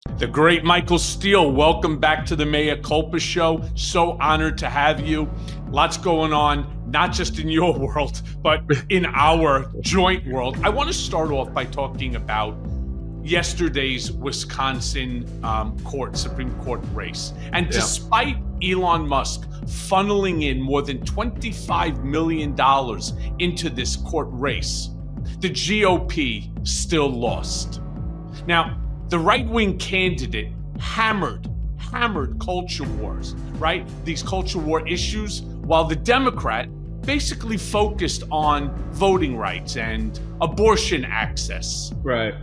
The great Michael Steele, welcome back to the Mea Culpa show. So honored to have you. Lots going on, not just in your world, but in our joint world. I want to start off by talking about yesterday's Wisconsin Supreme Court race. And despite Elon Musk funneling in more than $25 million into this court race, the GOP still lost. Now, the right-wing candidate hammered culture wars, right? These culture war issues, while the Democrat basically focused on voting rights and abortion access. Right.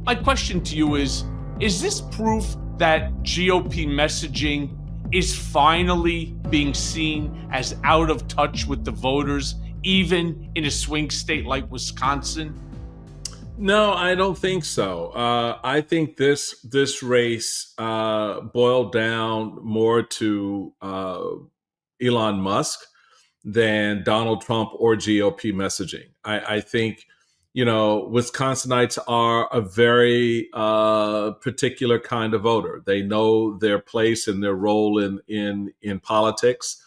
My question to you is this proof that GOP messaging is finally being seen as out of touch with the voters, even in a swing state like Wisconsin? No, I don't think so. I think this race boiled down more to Elon Musk than Donald Trump or GOP messaging. I think, Wisconsinites are a very particular kind of voter. They know their place and their role in politics.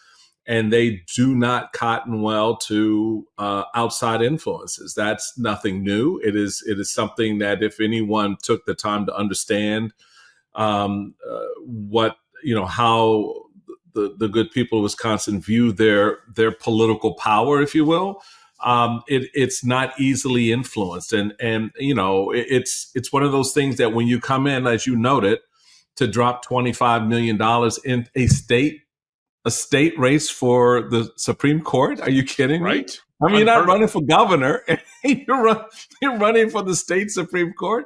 And they do not cotton well to outside influences. That's nothing new. It is something that if anyone took the time to understand what how the good people of Wisconsin view their political power, if you will, it's not easily influenced. And it's one of those things that when you come in, as you noted, to drop $25 million in a state race for the Supreme Court? Are you kidding me? Right. I mean, you're not running for governor, and you're running for the state Supreme Court.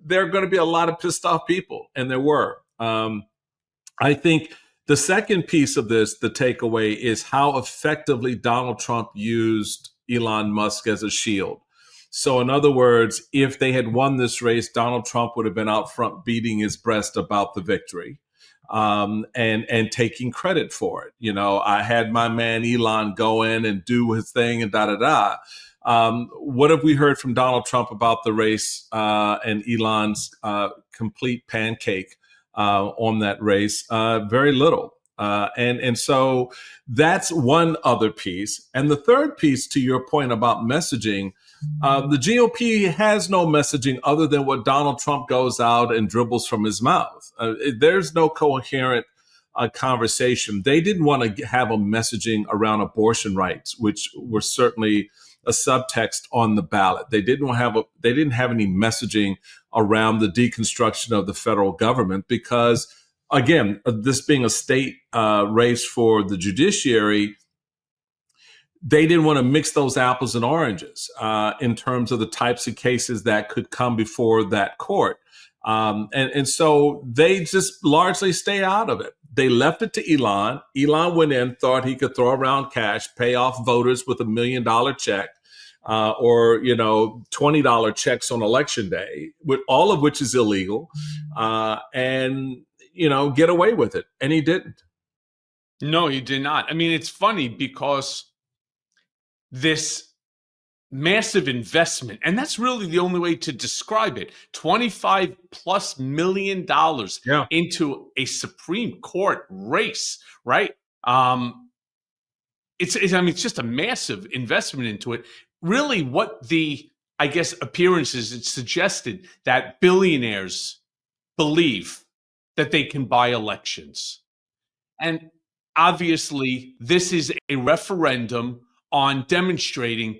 There are going to be a lot of pissed off people, and there were. I think the second piece of this, the takeaway, is how effectively Donald Trump used Elon Musk as a shield. So in other words, if they had won this race, Donald Trump would have been out front beating his breast about the victory. And taking credit for it. I had my man Elon go in and do his thing and what have we heard from Donald Trump about the race and Elon's complete pancake on that race? Very little. And so that's one other piece. And the third piece, to your point about messaging, the GOP has no messaging other than what Donald Trump goes out and dribbles from his mouth. There's no coherent conversation. They didn't want to have a messaging around abortion rights, which were certainly a subtext on the ballot. They didn't have any messaging around the deconstruction of the federal government because, again, this being a state race for the judiciary, they didn't want to mix those apples and oranges in terms of the types of cases that could come before that court. And so they just largely stay out of it. They left it to Elon. Elon went in, thought he could throw around cash, pay off voters with $1 million check or $20 checks on election day, with all of which is illegal, and get away with it. And he didn't. No, he did not. I mean, it's funny because this massive investment, and that's really the only way to describe it, $25+ million into a Supreme Court race, right? It's just a massive investment into it. Really what the, appearances, it suggested that billionaires believe that they can buy elections. And obviously, this is a referendum on demonstrating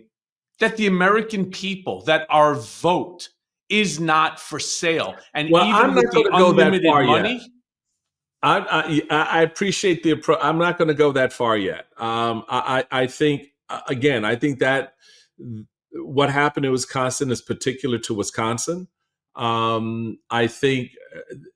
that the American people, that our vote is not for sale. And even with the unlimited money, I appreciate the approach. I'm not going to go that far yet. I think that what happened in Wisconsin is particular to Wisconsin. I think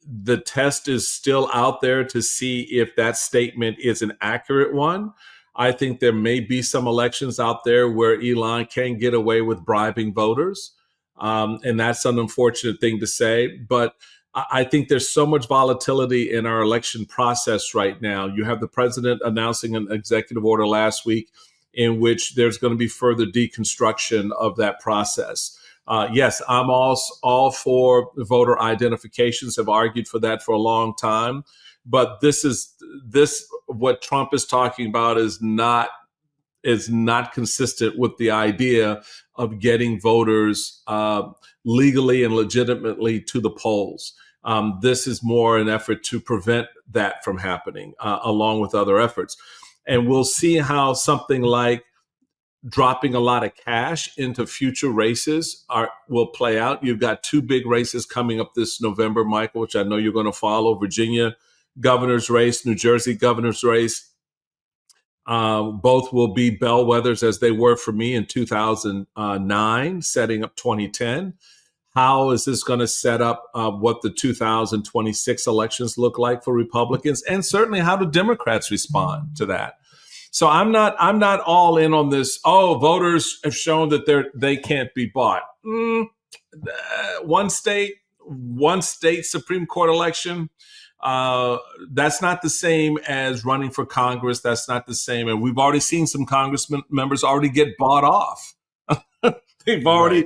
the test is still out there to see if that statement is an accurate one. I think there may be some elections out there where Elon can get away with bribing voters. And that's an unfortunate thing to say. But I think there's so much volatility in our election process right now. You have the president announcing an executive order last week in which there's going to be further deconstruction of that process. Yes, I'm all for voter identifications, have argued for that for a long time. But what Trump is talking about is not consistent with the idea of getting voters legally and legitimately to the polls. This is more an effort to prevent that from happening, along with other efforts. And we'll see how something like dropping a lot of cash into future races will play out. You've got two big races coming up this November, Michael, which I know you're going to follow: Virginia governor's race, New Jersey governor's race. Both will be bellwethers, as they were for me in 2009, setting up 2010. How is this going to set up what the 2026 elections look like for Republicans? And certainly, how do Democrats respond to that? So I'm not all in on this. Oh, voters have shown that they can't be bought. One state Supreme Court election. That's not the same as running for Congress. That's not the same. And we've already seen some Congressman members already get bought off. They've already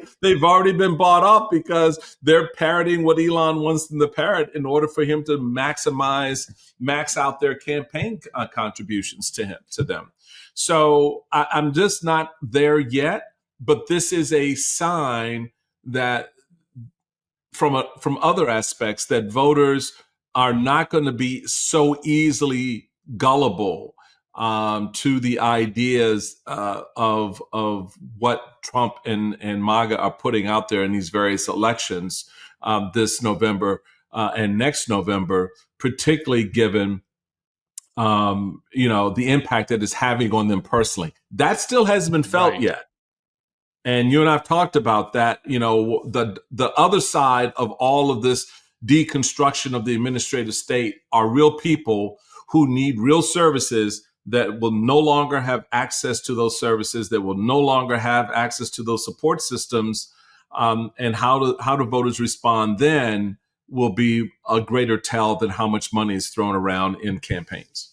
been bought off because they're parroting what Elon wants them to parrot in order for him to max out their campaign contributions to them. So I'm just not there yet. But this is a sign that from other aspects that voters are not going to be so easily gullible to the ideas of what Trump and MAGA are putting out there in these various elections this November and next November, particularly given the impact that it's having on them personally. That still hasn't been felt yet. And you and I've talked about that. The other side of all of this deconstruction of the administrative state are real people who need real services that will no longer have access to those services, that will no longer have access to those support systems, and how do voters respond then will be a greater tell than how much money is thrown around in campaigns.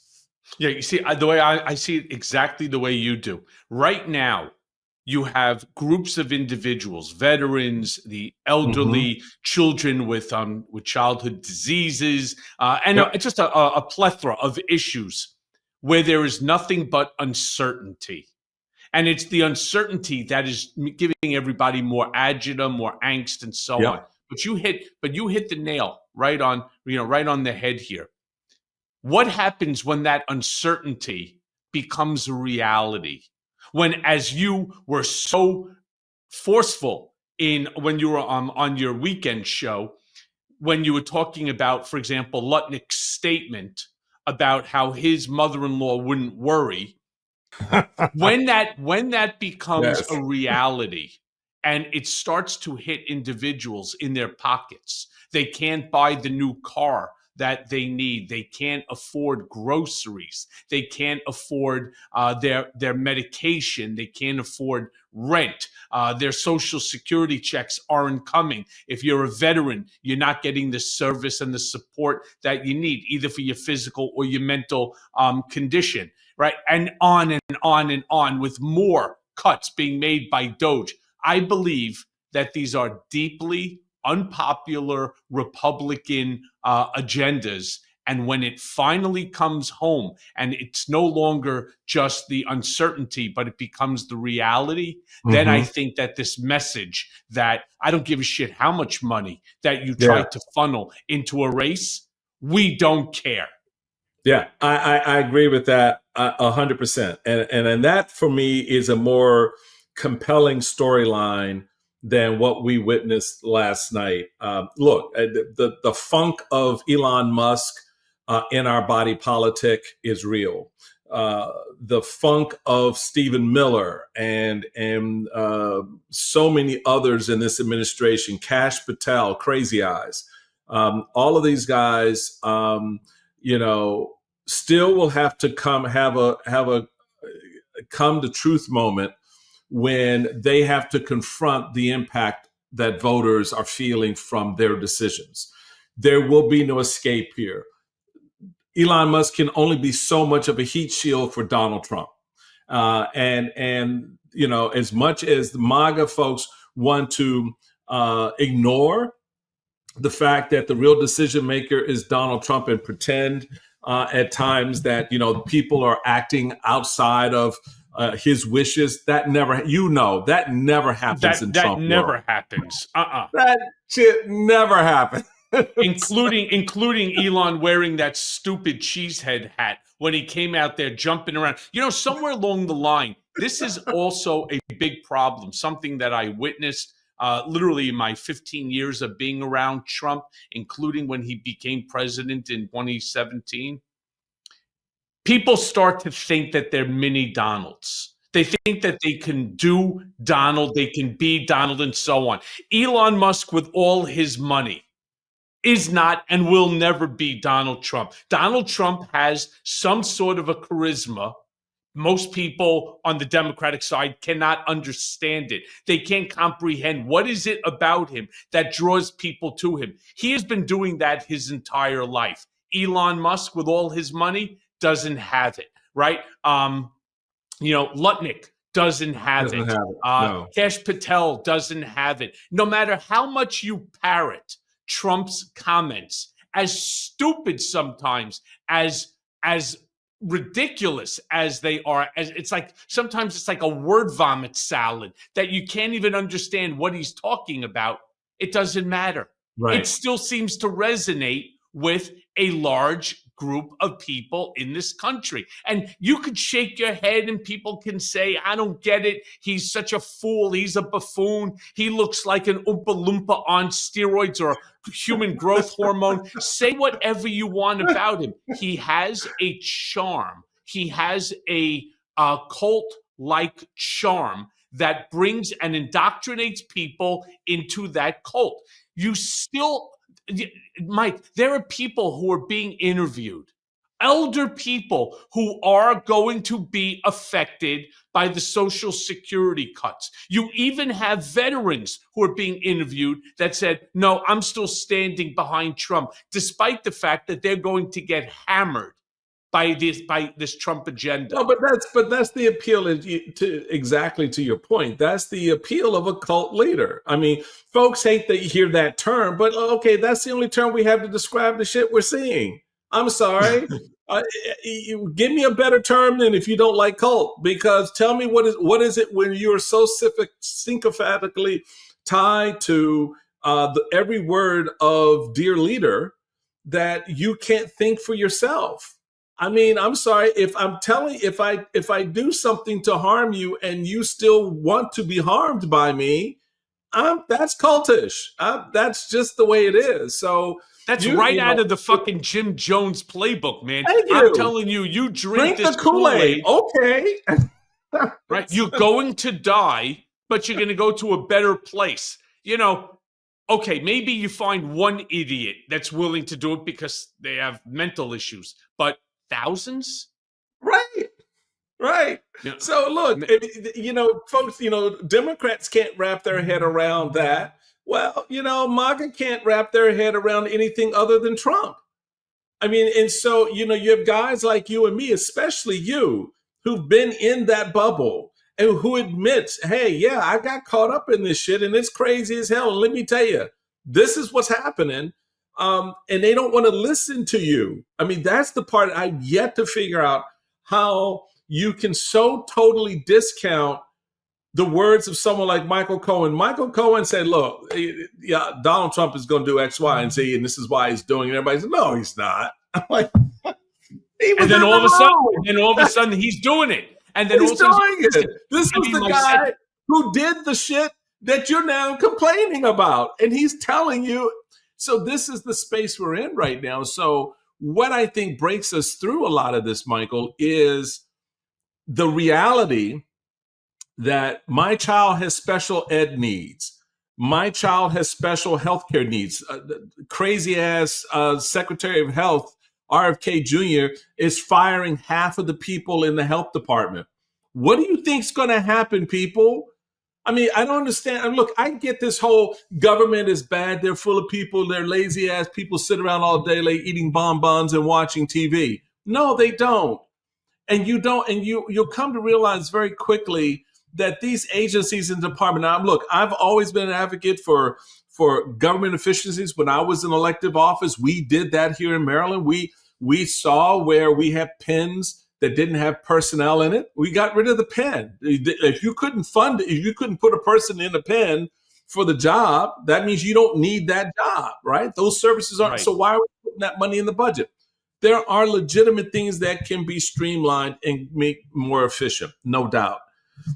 Yeah, you see, the way I see it exactly the way you do. Right now, you have groups of individuals, veterans, the elderly, children with childhood diseases, and just a plethora of issues where there is nothing but uncertainty. And it's the uncertainty that is giving everybody more agita, more angst, and so on. But you hit the nail right on the head here. What happens when that uncertainty becomes a reality? When, as you were so forceful when you were on your weekend show, when you were talking about, for example, Lutnick's statement about how his mother-in-law wouldn't worry, when that becomes a reality and it starts to hit individuals in their pockets, they can't buy the new car that they need. They can't afford groceries. They can't afford their medication. They can't afford rent. Their Social Security checks aren't coming. If you're a veteran, you're not getting the service and the support that you need, either for your physical or your mental condition, right? And on and on and on, with more cuts being made by DOGE. I believe that these are deeply unpopular Republican agendas. And when it finally comes home and it's no longer just the uncertainty, but it becomes the reality, then I think that this message that I don't give a shit how much money that you try to funnel into a race, we don't care. Yeah, I agree with that 100%. And that for me is a more compelling storyline than what we witnessed last night. Look, the funk of Elon Musk in our body politic is real. The funk of Stephen Miller and so many others in this administration, Kash Patel, Crazy Eyes, all of these guys, still will have to come to truth moment when they have to confront the impact that voters are feeling from their decisions. There will be no escape here. Elon Musk can only be so much of a heat shield for Donald Trump. And as much as the MAGA folks want to ignore the fact that the real decision maker is Donald Trump and pretend at times that, people are acting outside of his wishes. That never happens in Trump That never world. happens. That shit never happens. including Elon wearing that stupid cheesehead hat when he came out there jumping around. Somewhere along the line, this is also a big problem, something that I witnessed literally in my 15 years of being around Trump, including when he became president in 2017. People start to think that they're mini Donalds. They think that they can do Donald, they can be Donald, and so on. Elon Musk, with all his money, is not and will never be Donald Trump. Donald Trump has some sort of a charisma. Most people on the Democratic side cannot understand it. They can't comprehend what is it about him that draws people to him. He has been doing that his entire life. Elon Musk, with all his money, doesn't have it, right? Lutnick doesn't have it. No. Kash Patel doesn't have it. No matter how much you parrot Trump's comments, as stupid sometimes, as ridiculous as they are, sometimes it's like a word vomit salad that you can't even understand what he's talking about. It doesn't matter. Right. It still seems to resonate with a large group of people in this country. And you could shake your head and people can say, I don't get it. He's such a fool. He's a buffoon. He looks like an Oompa Loompa on steroids or human growth hormone. Say whatever you want about him. He has a charm. He has a cult-like charm that brings and indoctrinates people into that cult. Mike, there are people who are being interviewed, elder people who are going to be affected by the Social Security cuts. You even have veterans who are being interviewed that said, no, I'm still standing behind Trump, despite the fact that they're going to get hammered by this Trump agenda. No, but that's the appeal to your point. That's the appeal of a cult leader. I mean, folks hate that you hear that term, but okay, that's the only term we have to describe the shit we're seeing. I'm sorry. Give me a better term than if you don't like cult, because tell me what is it when you are so syncopatically tied to every word of dear leader that you can't think for yourself. I mean, I'm sorry if I do something to harm you and you still want to be harmed by me, that's cultish. That's just the way it is. So that's out of the fucking Jim Jones playbook, man. I'm telling you, you drink this the Kool-Aid. Okay. Right. You're going to die, but you're going to go to a better place. Okay, maybe you find one idiot that's willing to do it because they have mental issues, but thousands? Right. Yeah. So look, folks, Democrats can't wrap their head around that. Well, MAGA can't wrap their head around anything other than Trump. I mean, and so, you have guys like you and me, especially you, who've been in that bubble and who admits, hey, yeah, I got caught up in this shit and it's crazy as hell. And let me tell you, this is what's happening. And they don't want to listen to you. I mean, that's the part I've yet to figure out, how you can so totally discount the words of someone like Michael Cohen. Michael Cohen said, look, yeah, Donald Trump is going to do X, Y, and Z, and this is why he's doing it. Everybody said, no, he's not. I'm like, and then all of a sudden, he's doing it. And then he's doing it. This was the guy who did the shit that you're now complaining about. And he's telling you. So this is the space we're in right now. So what I think breaks us through a lot of this, Michael, is the reality that my child has special ed needs. My child has special healthcare needs. Crazy ass Secretary of Health, RFK Jr., is firing half of the people in the health department. What do you think's going to happen, people? I mean, I don't understand. And look, I get this whole government is bad. They're full of people. They're lazy ass people sit around all day late eating bonbons and watching TV. No, they don't. And you don't. And you'll come to realize very quickly that these agencies and departments. Now, look, I've always been an advocate for government efficiencies. When I was in elective office, we did that here in Maryland. We saw where we had pens that didn't have personnel in it. We got rid of the pen. If you couldn't fund it, if you couldn't put a person in a pen for the job, that means you don't need that job, right? Those services aren't. Right. So why are we putting that money in the budget? There are legitimate things that can be streamlined and make more efficient, no doubt.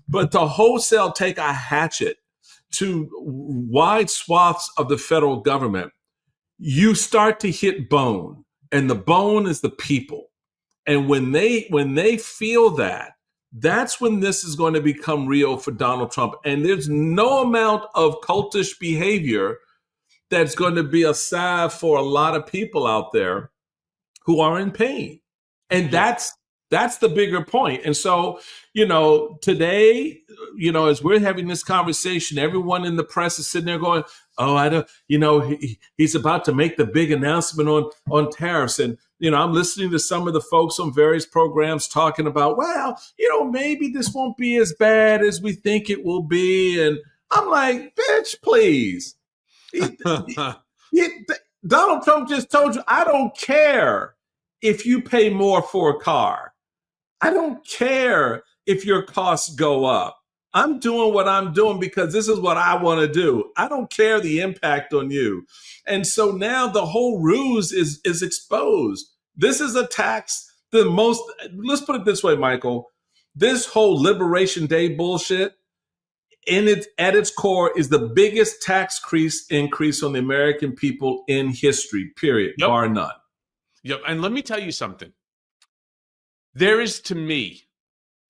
But to wholesale take a hatchet to wide swaths of the federal government, you start to hit bone, and the bone is the people. And when they feel that, that's when this is going to become real for Donald Trump. And there's no amount of cultish behavior that's going to be a salve for a lot of people out there who are in pain. And that's the bigger point. And so, today, as we're having this conversation, everyone in the press is sitting there going, oh, I don't, he's about to make the big announcement on tariffs. And, I'm listening to some of the folks on various programs talking about, well, maybe this won't be as bad as we think it will be. And I'm like, bitch, please. Donald Trump just told you, I don't care if you pay more for a car. I don't care if your costs go up. I'm doing what I'm doing because this is what I want to do. I don't care the impact on you. And so now the whole ruse is exposed. This is a tax. Let's put it this way, Michael. This whole Liberation Day bullshit, at its core, is the biggest tax increase on the American people in history, period, bar none. Yep. And let me tell you something. There is, to me,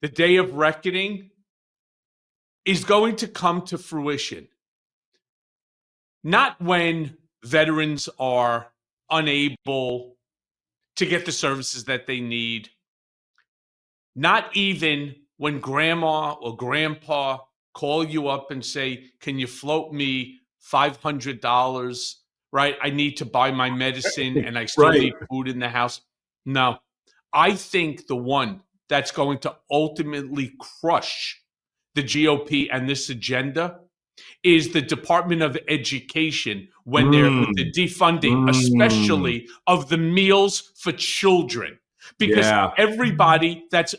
the day of reckoning is going to come to fruition. Not when veterans are unable to get the services that they need. Not even when grandma or grandpa call you up and say, can you float me $500, right? I need to buy my medicine and I still need food in the house. No, I think the one that's going to ultimately crush the GOP and this agenda is the Department of Education when they're with the defunding, especially of the meals for children. Because everybody that's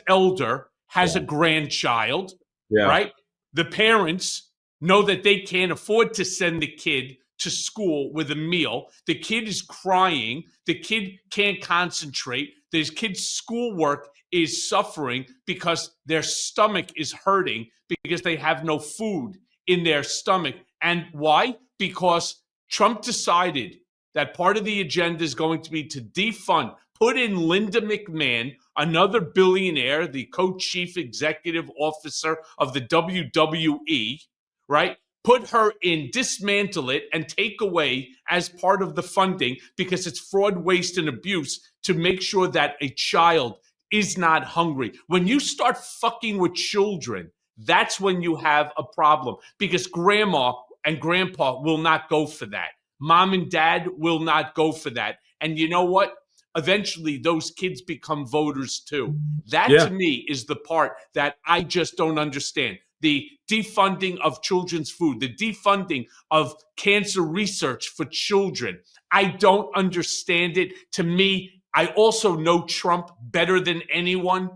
elder has a grandchild, right? The parents know that they can't afford to send the kid to school with a meal. The kid is crying. The kid can't concentrate. The kid's schoolwork is suffering because their stomach is hurting because they have no food in their stomach. And why? Because Trump decided that part of the agenda is going to be to defund, put in Linda McMahon, another billionaire, the co-chief executive officer of the WWE, right? Put her in, dismantle it, and take away as part of the funding because it's fraud, waste, and abuse to make sure that a child is not hungry. When you start fucking with children, that's when you have a problem because grandma and grandpa will not go for that. Mom and dad will not go for that. And you know what? Eventually, those kids become voters too. That to me is the part that I just don't understand. The defunding of children's food, the defunding of cancer research for children. I don't understand it. To me, I also know Trump better than anyone.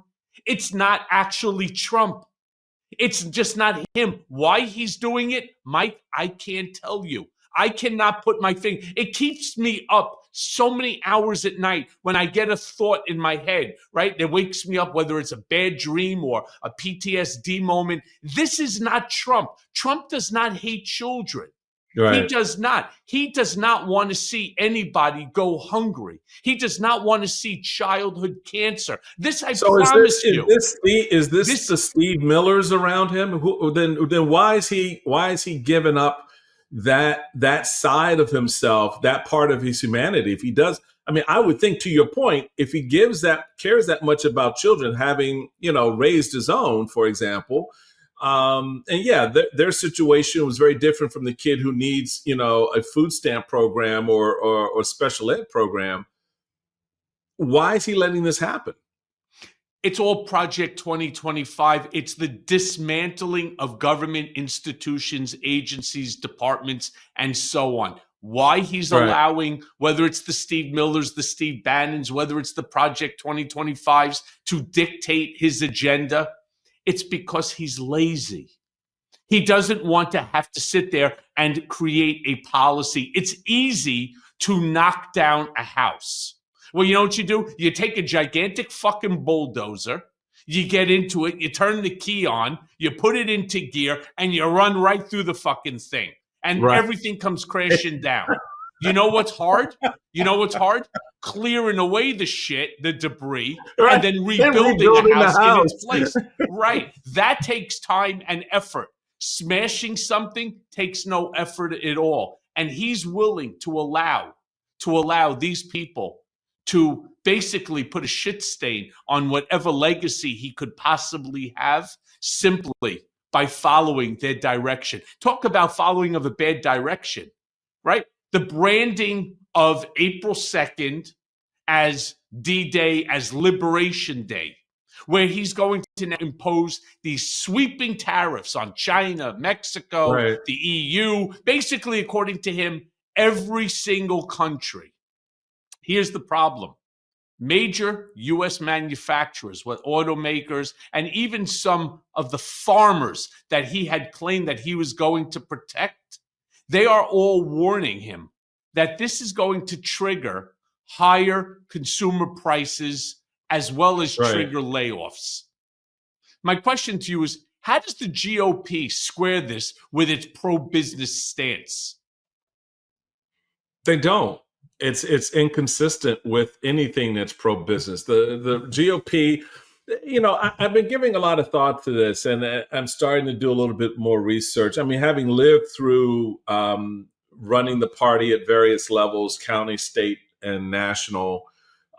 It's not actually Trump. It's just not him. Why he's doing it, Mike, I can't tell you. I cannot put my finger. It keeps me up so many hours at night when I get a thought in my head, right? That wakes me up, whether it's a bad dream or a PTSD moment. This is not Trump. Trump does not hate children. Right. He does not. He does not want to see anybody go hungry. He does not want to see childhood cancer. This I promise you. Is this the Steve Millers around him? Then why is he giving up that side of himself, that part of his humanity? If he does, I mean, I would think, to your point, if he cares that much about children, having raised his own, for example. Their situation was very different from the kid who needs, a food stamp program or special ed program. Why is he letting this happen? It's all Project 2025. It's the dismantling of government institutions, agencies, departments, and so on. Why he's allowing, whether it's the Steve Millers, the Steve Bannons, whether it's the Project 2025s, to dictate his agenda, it's because he's lazy. He doesn't want to have to sit there and create a policy. It's easy to knock down a house. Well, you know what you do? You take a gigantic fucking bulldozer, you get into it, you turn the key on, you put it into gear, and you run right through the fucking thing. And everything comes crashing down. You know what's hard? You know what's hard? Clearing away the shit, the debris, and then rebuilding the house in its place. Right. That takes time and effort. Smashing something takes no effort at all. And he's willing to allow these people to basically put a shit stain on whatever legacy he could possibly have simply by following their direction. Talk about following of a bad direction, right? The branding of April 2nd as D-Day, as Liberation Day, where he's going to now impose these sweeping tariffs on China, Mexico, the EU, basically, according to him, every single country. Here's the problem. Major U.S. manufacturers, with automakers, and even some of the farmers that he had claimed that he was going to protect, they are all warning him that this is going to trigger higher consumer prices as well as trigger layoffs. My question to you is, how does the GOP square this with its pro-business stance? They don't. It's inconsistent with anything that's pro-business. The GOP, you know, I've been giving a lot of thought to this, and I'm starting to do a little bit more research. I mean, having lived through running the party at various levels, county, state, and national,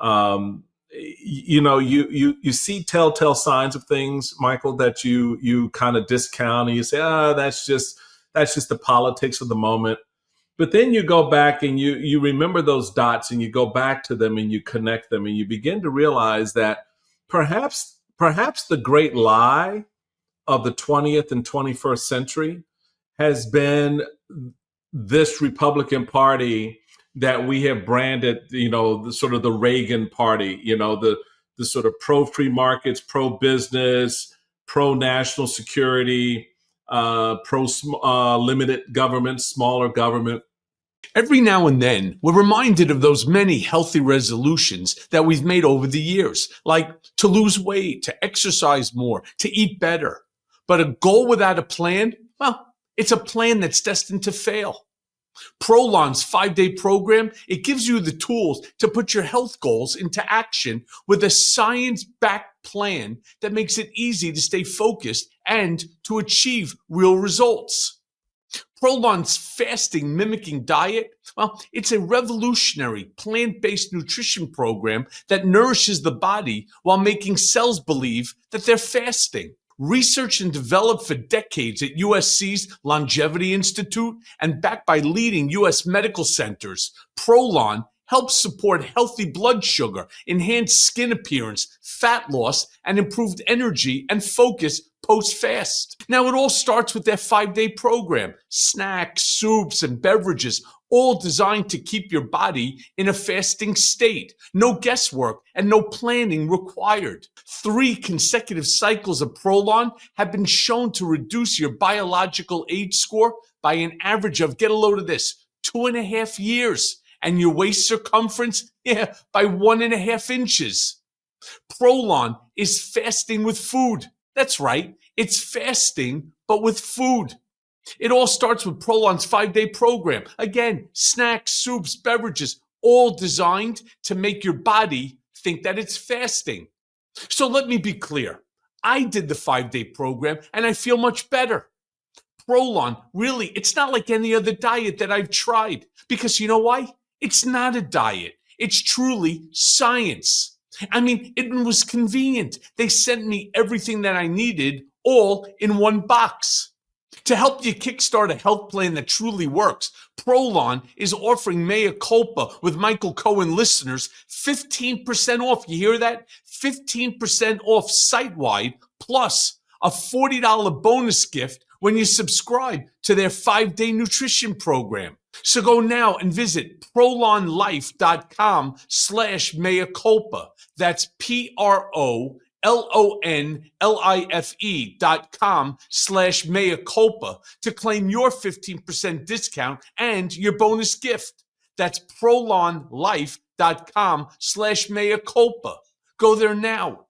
you know, you see telltale signs of things, Michael, that you kind of discount, and you say, that's just the politics of the moment. But then you go back and you remember those dots, and you go back to them and you connect them, and you begin to realize that perhaps the great lie of the 20th and 21st century has been this Republican Party that we have branded, you know, the sort of the Reagan Party, you know, the sort of pro-free markets, pro-business, pro-national security, pro-limited government, smaller government. Every now and then, we're reminded of those many healthy resolutions that we've made over the years, like to lose weight, to exercise more, to eat better. But a goal without a plan, well, it's a plan that's destined to fail. Prolon's 5-day program, it gives you the tools to put your health goals into action with a science-backed plan that makes it easy to stay focused and to achieve real results. Prolon's fasting mimicking diet, well, it's a revolutionary plant-based nutrition program that nourishes the body while making cells believe that they're fasting. Researched and developed for decades at USC's Longevity Institute and backed by leading U.S. medical centers, Prolon helps support healthy blood sugar, enhanced skin appearance, fat loss, and improved energy and focus post-fast. Now, it all starts with their 5-day program. Snacks, soups, and beverages, all designed to keep your body in a fasting state. No guesswork and no planning required. 3 consecutive cycles of Prolon have been shown to reduce your biological age score by an average of, get a load of this, 2.5 years. And your waist circumference, by 1.5 inches. Prolon is fasting with food. That's right. It's fasting, but with food. It all starts with Prolon's 5-day program. Again, snacks, soups, beverages, all designed to make your body think that it's fasting. So let me be clear. I did the 5-day program and I feel much better. Prolon, really, it's not like any other diet that I've tried. Because you know why? It's not a diet. It's truly science. I mean, it was convenient. They sent me everything that I needed all in one box. To help you kickstart a health plan that truly works, Prolon is offering Mea Culpa with Michael Cohen listeners 15% off. You hear that? 15% off site-wide, plus a $40 bonus gift when you subscribe to their 5-day nutrition program. So go now and visit prolonlife.com/mea culpa. That's PROLONLIFE.com/mea culpa to claim your 15% discount and your bonus gift. That's prolonlife.com/mea culpa. Go there now.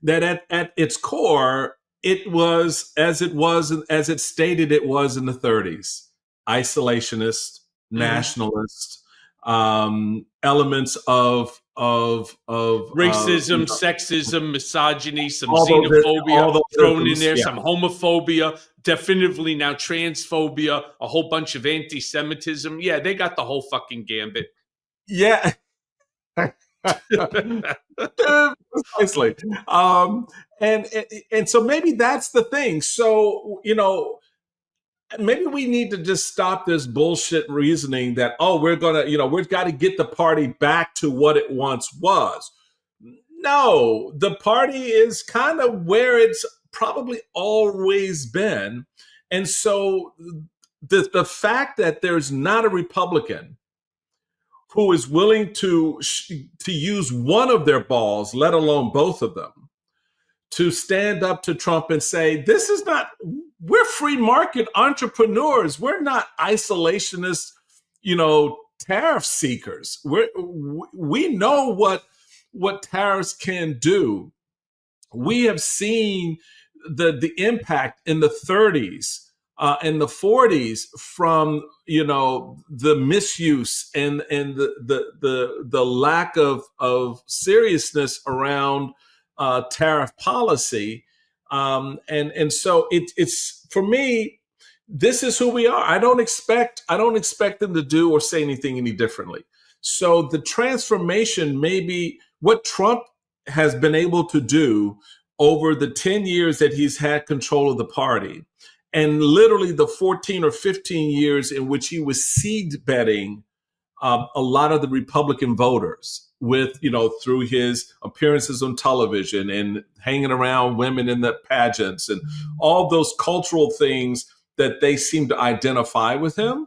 That at its core, it was as it stated it was in the 30s. Isolationist, nationalist, elements of racism, sexism, misogyny, some xenophobia thrown in there, some homophobia, definitively now transphobia, a whole bunch of anti-Semitism. Yeah, they got the whole fucking gambit. Yeah. Precisely. And so maybe that's the thing. So, maybe we need to just stop this bullshit reasoning that, we've got to get the party back to what it once was. No, the party is kind of where it's probably always been. And so the fact that there's not a Republican who is willing to use one of their balls, let alone both of them, to stand up to Trump and say, we're free market entrepreneurs. We're not isolationist, tariff seekers. We know what tariffs can do. We have seen the impact in the 30s and the 40s from the misuse and the lack of seriousness around tariff policy, and so it's for me. This is who we are. I don't expect them to do or say anything any differently. So the transformation may be what Trump has been able to do over the 10 years that he's had control of the party, and literally the 14 or 15 years in which he was seed betting a lot of the Republican voters with, through his appearances on television and hanging around women in the pageants and all those cultural things that they seem to identify with him.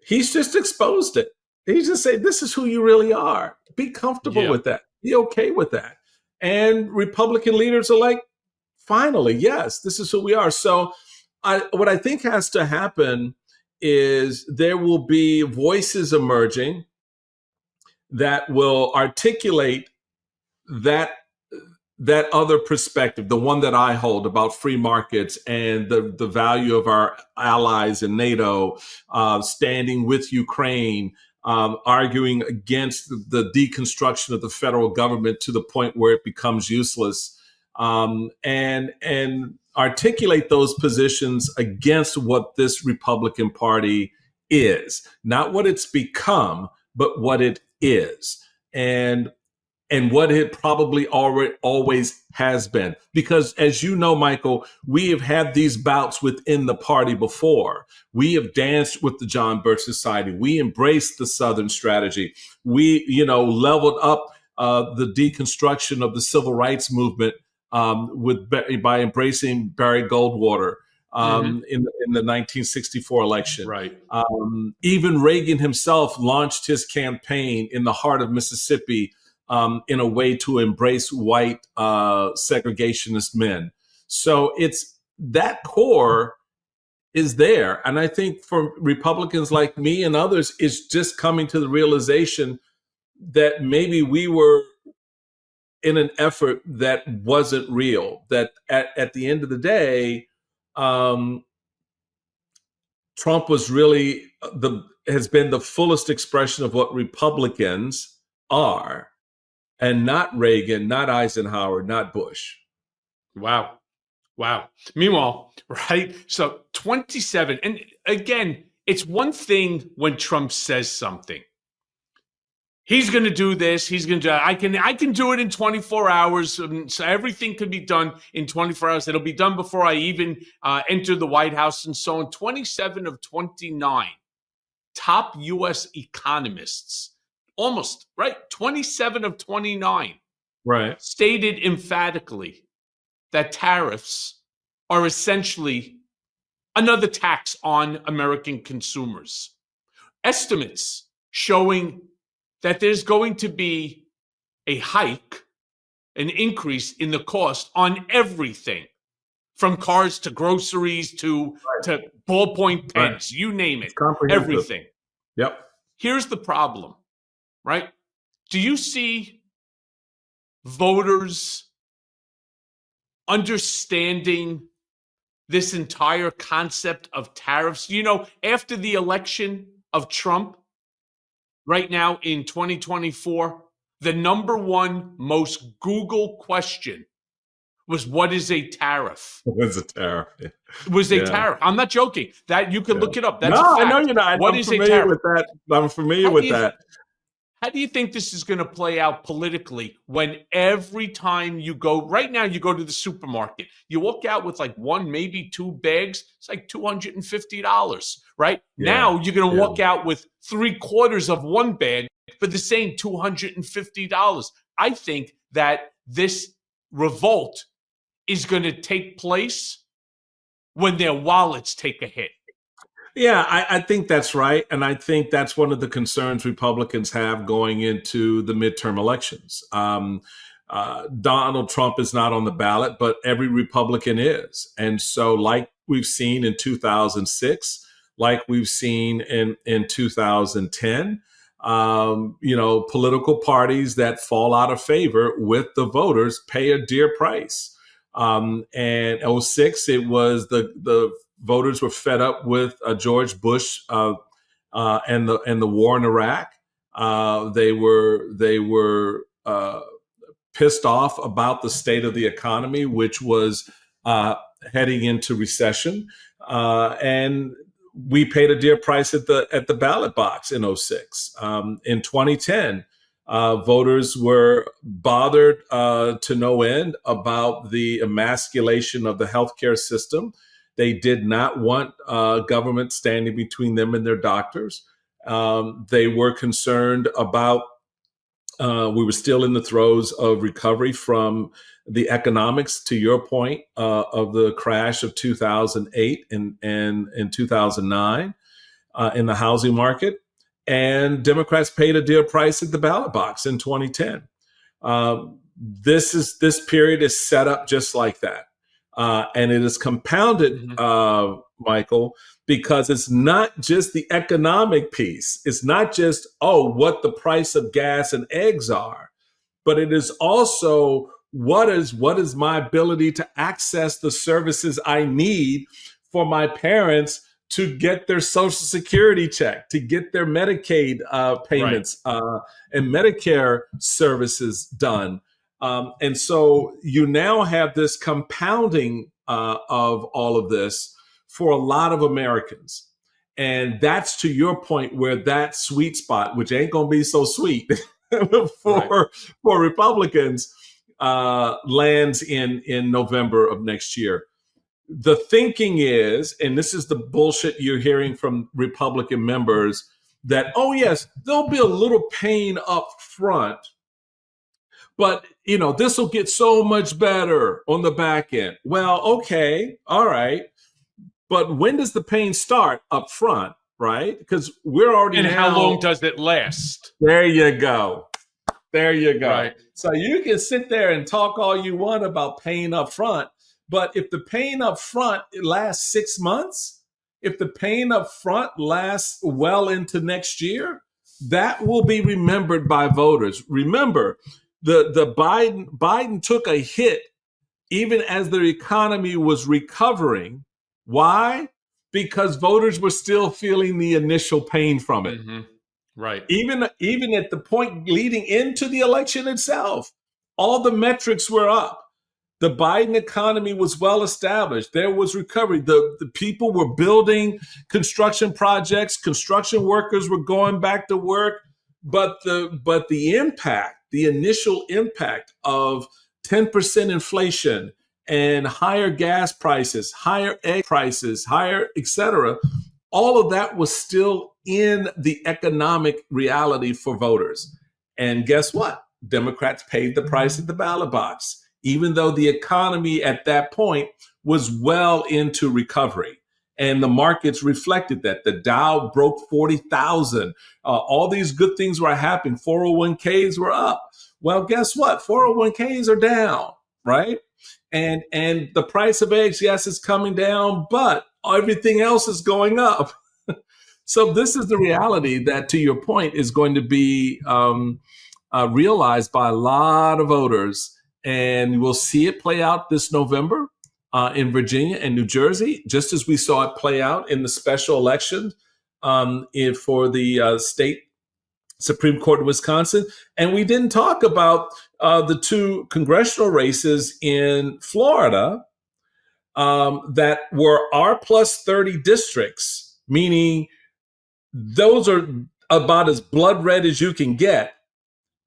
He's just exposed it. He's just saying, this is who you really are. Be comfortable with that. Be okay with that. And Republican leaders are like, finally, yes, this is who we are. So what I think has to happen is there will be voices emerging that will articulate that other perspective, the one that I hold about free markets and the value of our allies in NATO, standing with Ukraine, arguing against the deconstruction of the federal government to the point where it becomes useless, and articulate those positions against what this Republican Party is, not what it's become, but what it is, and what it probably always has been. Because as you know, Michael, we have had these bouts within the party before. We have danced with the John Birch Society. We embraced the Southern strategy. We, leveled up the deconstruction of the civil rights movement by embracing Barry Goldwater in the 1964 election. Right. Even Reagan himself launched his campaign in the heart of Mississippi in a way to embrace white segregationist men. So it's that core is there. And I think for Republicans like me and others, it's just coming to the realization that maybe we were in an effort that wasn't real, that at the end of the day, Trump was really has been the fullest expression of what Republicans are, and not Reagan, not Eisenhower, not Bush. Wow. Meanwhile, right? So 27, and again, it's one thing when Trump says something. he's going to do this. He's going to do I can do it in 24 hours. So everything can be done in 24 hours. It'll be done before I even enter the White House. And so in 27 of 29 top U.S. economists, almost, right? 27 of 29 stated emphatically that tariffs are essentially another tax on American consumers. Estimates showing that there's going to be a hike, an increase in the cost on everything, from cars to groceries to ballpoint pens, you name it, everything. Yep. Here's the problem, right? Do you see voters understanding this entire concept of tariffs? You know, after the election of Trump, right now in 2024, the number one most Google question was, what is a tariff? What is a tariff? Yeah. Was a tariff. I'm not joking. That you can look it up. That's no, a fact. I know you're not. What I'm is familiar a tariff? with that. I'm familiar with that. How do you think this is going to play out politically when every time you go, right now you go to the supermarket, you walk out with like one, maybe two bags, it's like $250, right? Yeah. Now you're going to walk out with 3/4 of one bag for the same $250. I think that this revolt is going to take place when their wallets take a hit. Yeah, I think that's right. And I think that's one of the concerns Republicans have going into the midterm elections. Donald Trump is not on the ballot, but every Republican is. And so like we've seen in 2006, like we've seen in 2010, political parties that fall out of favor with the voters pay a dear price. And 2006, it was the voters were fed up with George Bush and the war in Iraq. They were pissed off about the state of the economy, which was heading into recession, and we paid a dear price at the ballot box in 2006. In 2010. Voters were bothered to no end about the emasculation of the healthcare system. They did not want government standing between them and their doctors. They were concerned about, we were still in the throes of recovery from the economics, to your point, of the crash of 2008 and 2009 in the housing market. And Democrats paid a dear price at the ballot box in 2010. This period is set up just like that. And it is compounded, Michael, because it's not just the economic piece. It's not just, what the price of gas and eggs are, but it is also what is my ability to access the services I need for my parents to get their Social Security check, to get their Medicaid payments and Medicare services done. And so you now have this compounding of all of this for a lot of Americans. And that's, to your point, where that sweet spot, which ain't going to be so sweet for Republicans, lands in November of next year. The thinking is, and this is the bullshit you're hearing from Republican members, that, yes, there'll be a little pain up front, but, this will get so much better on the back end. Well, okay, all right. But when does the pain start up front, right? Because we're already And how long does it last? There you go. Right. So you can sit there and talk all you want about pain up front. But if the pain up front lasts 6 months, if the pain up front lasts well into next year, that will be remembered by voters. Remember, the Biden took a hit even as the economy was recovering. Why? Because voters were still feeling the initial pain from it. Mm-hmm. Right. Even at the point leading into the election itself, all the metrics were up. The Biden economy was well established. There was recovery. The people were building construction projects. Construction workers were going back to work. the impact, the initial impact of 10% inflation and higher gas prices, higher egg prices, higher et cetera, all of that was still in the economic reality for voters. And guess what? Democrats paid the price at the ballot box, even though the economy at that point was well into recovery. And the markets reflected that. The Dow broke 40,000. All these good things were happening. 401ks were up. Well, guess what? 401ks are down, right? And the price of eggs, yes, is coming down, but everything else is going up. So this is the reality that, to your point, is going to be realized by a lot of voters. And we'll see it play out this November in Virginia and New Jersey, just as we saw it play out in the special election for the state Supreme Court in Wisconsin. And we didn't talk about the two congressional races in Florida that were R plus 30 districts, meaning those are about as blood red as you can get.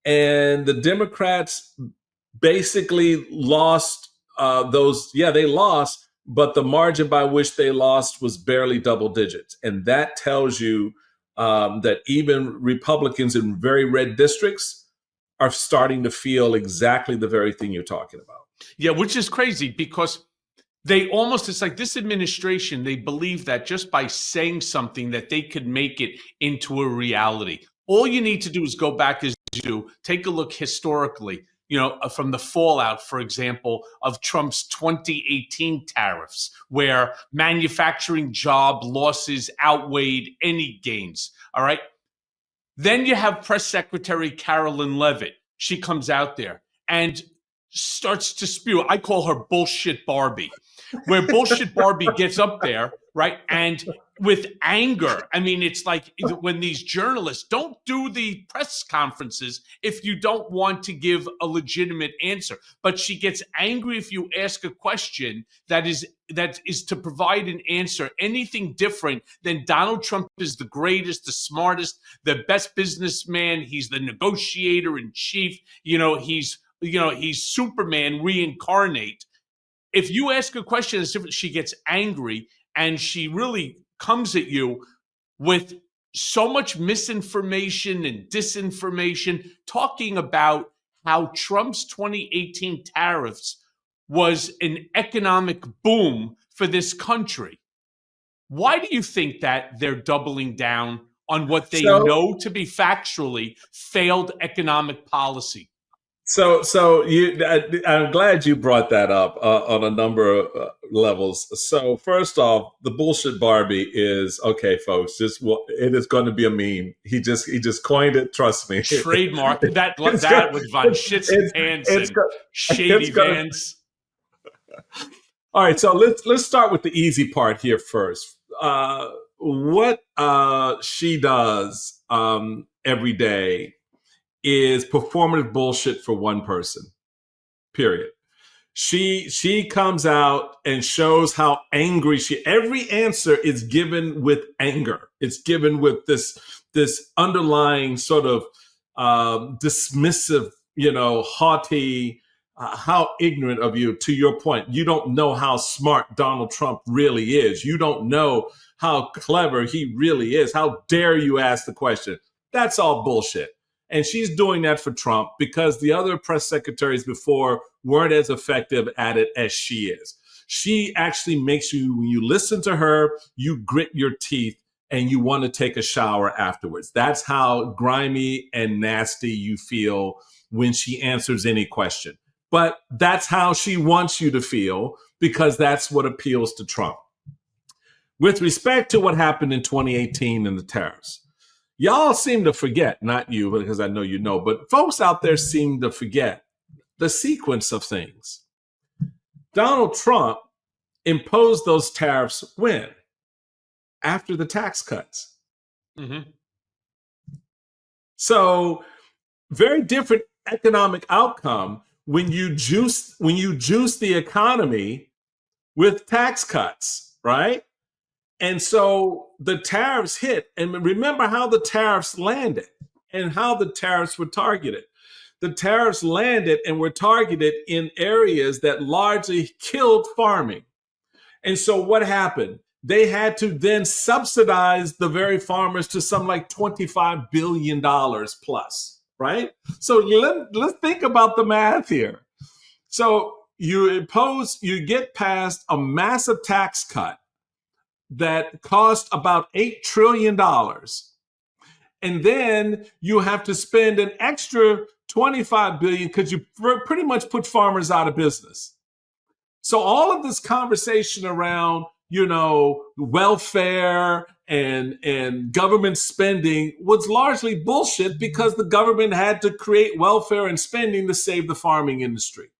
And the Democrats basically lost those. Yeah, they lost, but the margin by which they lost was barely double digits. And that tells you that even Republicans in very red districts are starting to feel exactly the very thing you're talking about. Yeah, which is crazy because it's like this administration, they believe that just by saying something that they could make it into a reality. All you need to do is go back take a look historically, from the fallout, for example, of Trump's 2018 tariffs, where manufacturing job losses outweighed any gains. All right. Then you have Press Secretary Carolyn Leavitt. She comes out there and starts to spew. I call her Bullshit Barbie, where Bullshit Barbie gets up there, right? And with anger, I mean, it's like when these journalists don't do the press conferences if you don't want to give a legitimate answer. But she gets angry if you ask a question that is to provide an answer. Anything different than Donald Trump is the greatest, the smartest, the best businessman. He's the negotiator in chief. He's Superman reincarnate. If you ask a question that's different, she gets angry and she really comes at you with so much misinformation and disinformation, talking about how Trump's 2018 tariffs was an economic boom for this country. Why do you think that they're doubling down on what they know to be factually failed economic policy? So I'm glad you brought that up on a number of levels. So first off, the Bullshit Barbie is okay, folks. It is going to be a meme. He just coined it. Trust me. Trademark that with Von Shits and Pants and Shady Vans. All right, so let's start with the easy part here first. What she does every day is performative bullshit for one person, period. She comes out and shows how angry every answer is given with anger. It's given with this underlying sort of dismissive, haughty, how ignorant of you. To your point, you don't know how smart Donald Trump really is. You don't know how clever he really is. How dare you ask the question? That's all bullshit. And she's doing that for Trump because the other press secretaries before weren't as effective at it as she is. She actually makes you, when you listen to her, you grit your teeth and you want to take a shower afterwards. That's how grimy and nasty you feel when she answers any question. But that's how she wants you to feel because that's what appeals to Trump. With respect to what happened in 2018 and the tariffs, y'all seem to forget, not you, because I know you know, but folks out there seem to forget the sequence of things. Donald Trump imposed those tariffs when? After the tax cuts. Mm-hmm. So very different economic outcome when you juice the economy with tax cuts, right? And so the tariffs hit, and remember how the tariffs landed. and how the tariffs were targeted. The tariffs landed and were targeted in areas that largely killed farming. And so what happened? They had to then subsidize the very farmers to some like $25 billion plus, right? So let's think about the math here. So you get past a massive tax cut that cost about $8 trillion. And then you have to spend an extra $25 billion because you pretty much put farmers out of business. So all of this conversation around, welfare and government spending was largely bullshit because the government had to create welfare and spending to save the farming industry.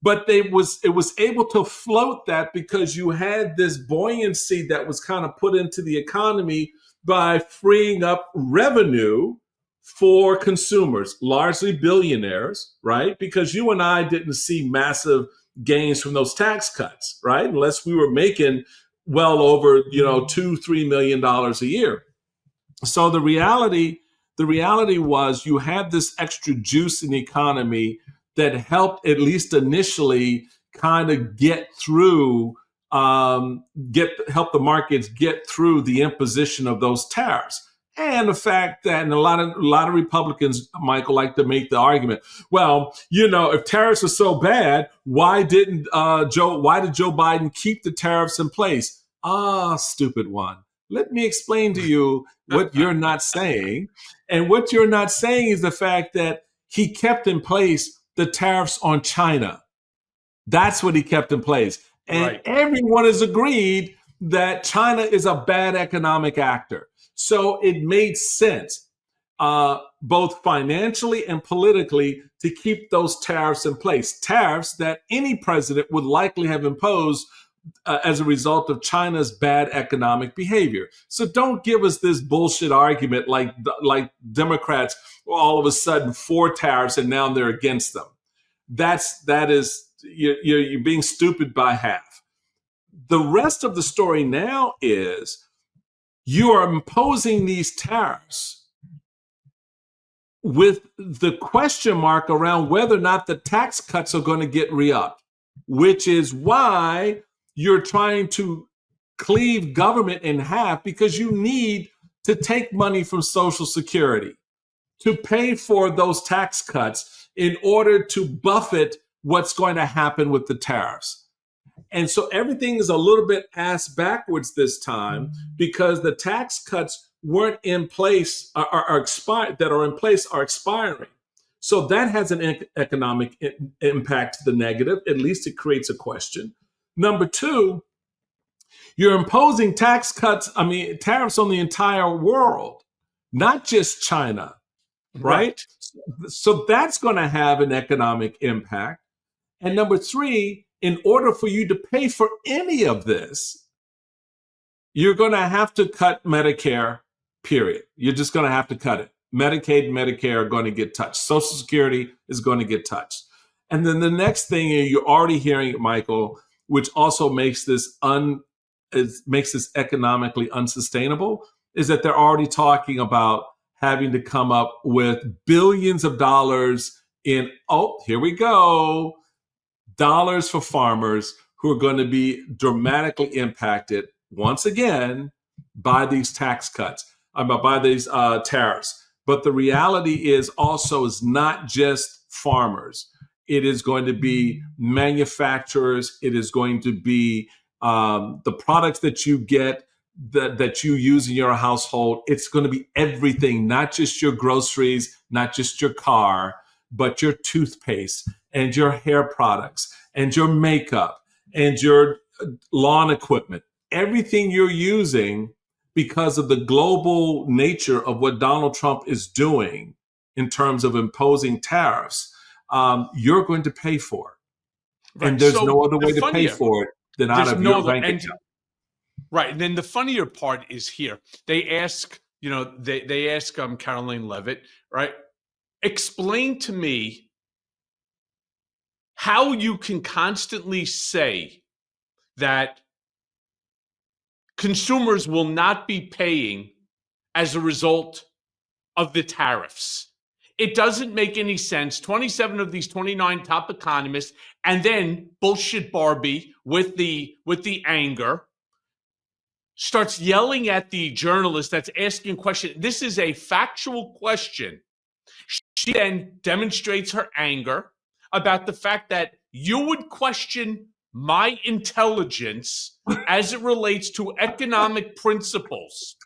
But it was able to float that because you had this buoyancy that was kind of put into the economy by freeing up revenue for consumers, largely billionaires, right? Because you and I didn't see massive gains from those tax cuts, right? Unless we were making well over, $2-3 million a year. So the reality was you had this extra juice in the economy that helped, at least initially, kind of get through, help the markets get through the imposition of those tariffs. And the fact that, and a lot of Republicans, Michael, like to make the argument, well, if tariffs are so bad, why did Joe Biden keep the tariffs in place? Stupid one. Let me explain to you what you're not saying. And what you're not saying is the fact that he kept in place the tariffs on China. That's what he kept in place. And Everyone has agreed that China is a bad economic actor. So it made sense, both financially and politically, to keep those tariffs in place. Tariffs that any president would likely have imposed as a result of China's bad economic behavior. So don't give us this bullshit argument like Democrats were all of a sudden for tariffs and now they're against them. You're being stupid by half. The rest of the story now is you are imposing these tariffs with the question mark around whether or not the tax cuts are going to get re-upped, which is why you're trying to cleave government in half, because you need to take money from Social Security to pay for those tax cuts in order to buffet what's going to happen with the tariffs. And so everything is a little bit ass backwards this time because the tax cuts weren't in place, are expired, that are in place are expiring. So that has an economic impact to the negative. At least it creates a question. Number two, you're imposing tariffs on the entire world, not just China, right? So that's going to have an economic impact. And number three, in order for you to pay for any of this, you're going to have to cut Medicare, period. You're just going to have to cut it. Medicaid and Medicare are going to get touched. Social Security is going to get touched. And then the next thing, you're already hearing it, Michael, which also makes this economically unsustainable, is that they're already talking about having to come up with billions of dollars in, here we go, dollars for farmers who are going to be dramatically impacted once again by these tax cuts, by these tariffs. But the reality is not just farmers. It is going to be manufacturers. It is going to be the products that you get, that you use in your household. It's going to be everything, not just your groceries, not just your car, but your toothpaste and your hair products and your makeup and your lawn equipment, everything you're using, because of the global nature of what Donald Trump is doing in terms of imposing tariffs, you're going to pay for it. Right. And there's no other way to pay for it than out of your bank account. Right. And then the funnier part is here. They ask, Caroline Levitt, right? Explain to me how you can constantly say that consumers will not be paying as a result of the tariffs. It doesn't make any sense. 27 of these 29 top economists, and then bullshit Barbie with the anger starts yelling at the journalist that's asking a question. This is a factual question. She then demonstrates her anger about the fact that you would question my intelligence as it relates to economic principles.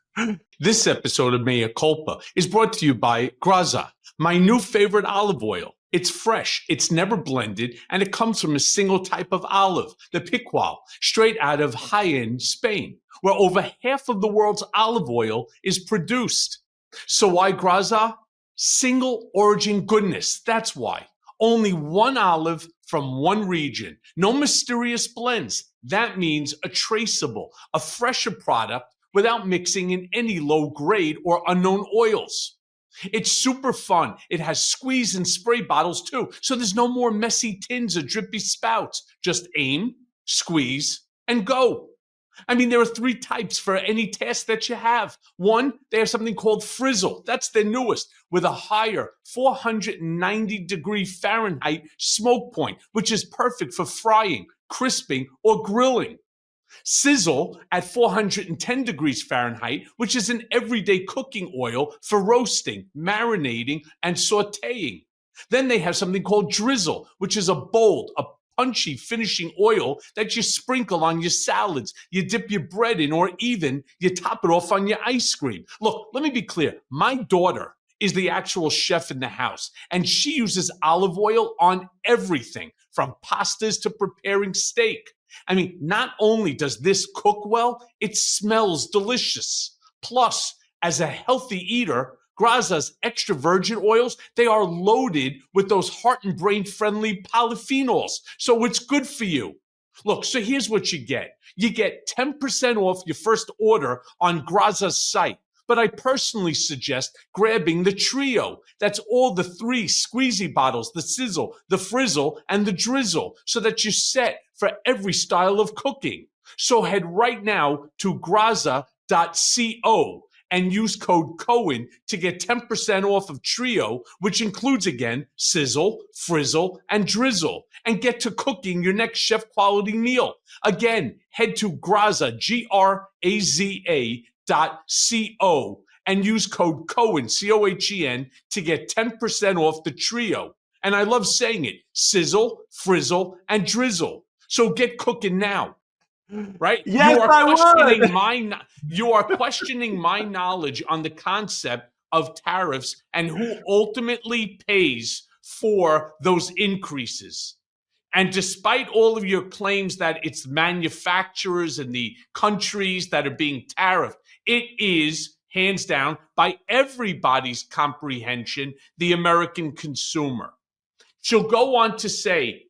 This episode of Mea Culpa is brought to you by Graza, my new favorite olive oil. It's fresh, it's never blended, and it comes from a single type of olive, the Picual, straight out of Jaén, Spain, where over half of the world's olive oil is produced. So why Graza? Single origin goodness, that's why. Only one olive from one region. No mysterious blends. That means a traceable, a fresher product without mixing in any low grade or unknown oils. It's super fun. It has squeeze and spray bottles too. So there's no more messy tins or drippy spouts. Just aim, squeeze, and go. I mean, there are 3 types for any task that you have. One, they have something called frizzle. That's their newest, with a higher 490 degree Fahrenheit smoke point, which is perfect for frying, crisping, or grilling. Sizzle at 410 degrees Fahrenheit, which is an everyday cooking oil for roasting, marinating, and sauteing. Then they have something called drizzle, which is a bold, a punchy finishing oil that you sprinkle on your salads, you dip your bread in, or even you top it off on your ice cream. Look, let me be clear. My daughter is the actual chef in the house, and she uses olive oil on everything from pastas to preparing steak. I mean, not only does this cook well, it smells delicious. Plus, as a healthy eater, Graza's extra virgin oils, they are loaded with those heart and brain friendly polyphenols. So it's good for you. Look, so here's what you get. You get 10% off your first order on Graza's site. But I personally suggest grabbing the trio. That's all the 3 squeezy bottles, the sizzle, the frizzle, and the drizzle, so that you're set for every style of cooking. So head right now to graza.co and use code Cohen to get 10% off of trio, which includes, again, sizzle, frizzle, and drizzle, and get to cooking your next chef quality meal. Again, head to Graza, graza.co, and use code Cohen, Cohen, to get 10% off the trio. And I love saying it, sizzle, frizzle, and drizzle. So get cooking now. Right? Yes, You are questioning my knowledge on the concept of tariffs and who ultimately pays for those increases. And despite all of your claims that it's manufacturers and the countries that are being tariffed, it is, hands down, by everybody's comprehension, the American consumer. She'll go on to say,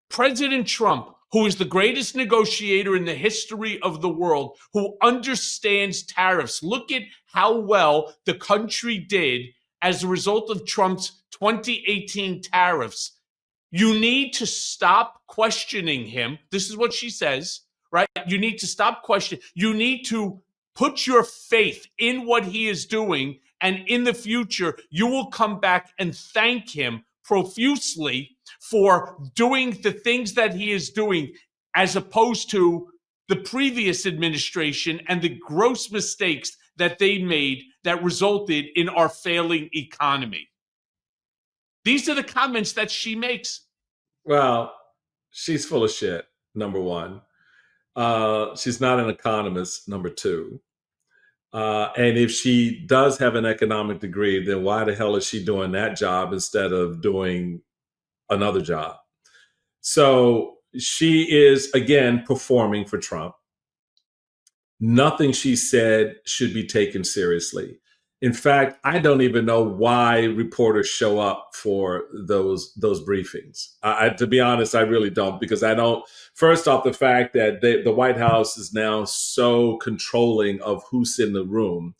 President Trump, who is the greatest negotiator in the history of the world, who understands tariffs. Look at how well the country did as a result of Trump's 2018 tariffs. You need to stop questioning him. This is what she says, right? You need to stop questioning. You need to put your faith in what he is doing, and in the future, you will come back and thank him profusely for doing the things that he is doing, as opposed to the previous administration and the gross mistakes that they made that resulted in our failing economy. These are the comments that she makes. Well, she's full of shit, number one. She's not an economist, number 2. And if she does have an economic degree, then why the hell is she doing that job instead of doing another job? So she is, again, performing for Trump. Nothing she said should be taken seriously. In fact, I don't even know why reporters show up for those briefings. To be honest, I really don't, because I don't. First off, the fact that the White House is now so controlling of who's in the room.